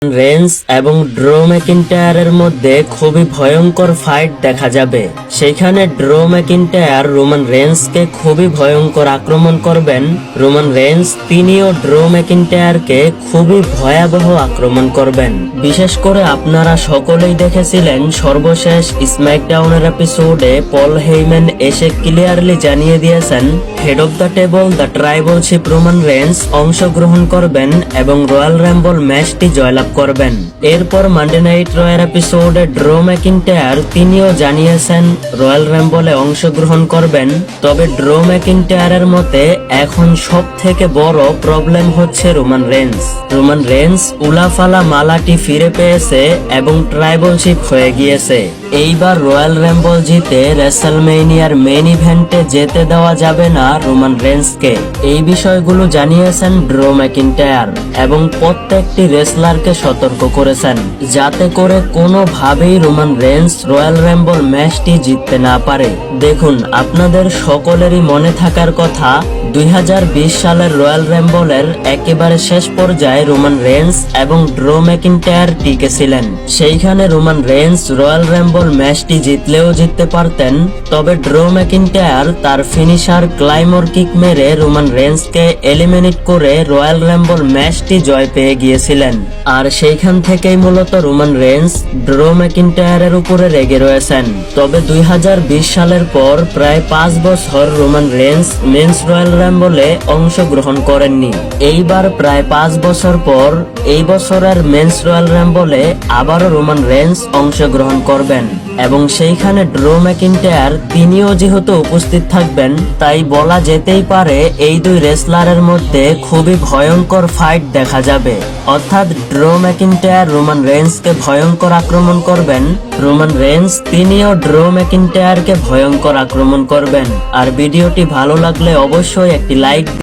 Reigns এবং draw ম্যাকিন্টায়ারের মধ্যে খুবই ভয়ঙ্কর ফাইট দেখা যাবে। সেখানে ড্রো ম্যাকিন্টায়ার রোমান রেন্সকে খুবই ভয়ঙ্কর আক্রমণ করবেন। রোমান রেন্স তিনিও ড্রো ম্যাকিন্টায়ারকে খুবই ভয়াবহ আক্রমণ করবেন। বিশেষ করে আপনারা সকলেই দেখেছিলেন সর্বশেষ স্ম্যাকডাউনের এপিসোডে পল হেইম্যান এসে ক্লিয়ারলি জানিয়ে দিয়েছেন head of the table the tribal chief Roman Reigns অংশগ্রহণ করবেন এবং রয়্যাল রাম্বল ম্যাচটি জয়লাভ করবেন। এরপর মানডে নাইট রয়ের এপিসোডে ড্রো ম্যাকিন্টায়ার তিনিও জানিয়েছেন রয়্যাল রাম্বলে অংশগ্রহণ করবেন। তবে ড্রো ম্যাকিন্টায়ারের মতে এখন সব থেকে বড় প্রবলেম হচ্ছে রোমান রেন্স। রোমান রেন্স উলাফালা মালাটি ফিরে পেয়েছে এবং ট্রাইবল চিফ হয়ে গিয়েছে। এইবার রয়্যাল রাম্বল জিতে রেসলমেনিয়ার মেইন ইভেন্টে যেতে দেওয়া যাবে না রোমান রেন্সকে। এই বিষয়গুলো জানিয়েছেন ড্রো ম্যাকিন্টায়ার এবং প্রত্যেকটি রেসলারকে সতর্ক করেছেন যাতে করে কোনোভাবেই রোমান রেন্স রয়্যাল রাম্বল ম্যাচটি জিততে না পারে। দেখুন, আপনাদের সকলেরই মনে থাকার কথা 2020 সালের রয়্যাল রাম্বলের একেবারে শেষ পর্যায়ে রোমান রেন্স এবং ড্রো ম্যাকিন্টায়ার টিকেছিলেন। সেইখানে রোমান রেন্স রয়্যাল রাম্বল ম্যাচটি জিতলেও জিততে পারতেন, তবে ড্রো ম্যাকিন্টায়ার তার ফিনিশার ক্লাইমর কিক মেরে রোমান রেন্সকে এলিমিনেট করে রয়্যাল রাম্বল ম্যাচটি জয় পেয়ে গিয়েছিলেন। আর সেইখান থেকেই মূলত রোমান রেন্স ড্রো ম্যাকিন্টায়ারের উপরে রেগে রয়েছেন। তবে 2020 সালের পর প্রায় 5 বছর রোমান রেন্স মেন্স রয়্যাল রাম্বলে অংশগ্রহণ করেননি। এইবার প্রায় 5 বছর পর এই বছরের মেন্স রয়্যাল রাম্বলে আবারও রোমান রেন্স অংশগ্রহণ করবেন এবং সেইখানে ড্রো ম্যাকিন্টায়ার তিনিও যেহেতু উপস্থিত থাকবেন, তাই বলা যেতেই পারে এই দুই রেসলারের মধ্যে খুবই ভয়ঙ্কর ফাইট দেখা যাবে। অর্থাৎ ড্রো ম্যাকিন্টায়ার রোমান রেন্সকে ভয়ঙ্কর আক্রমণ করবেন, রোমান রেন্স তিনিও ড্রো ম্যাকিন্টায়ারকে ভয়ঙ্কর আক্রমণ করবেন। আর ভিডিওটি ভালো লাগলে অবশ্যই একটি লাইক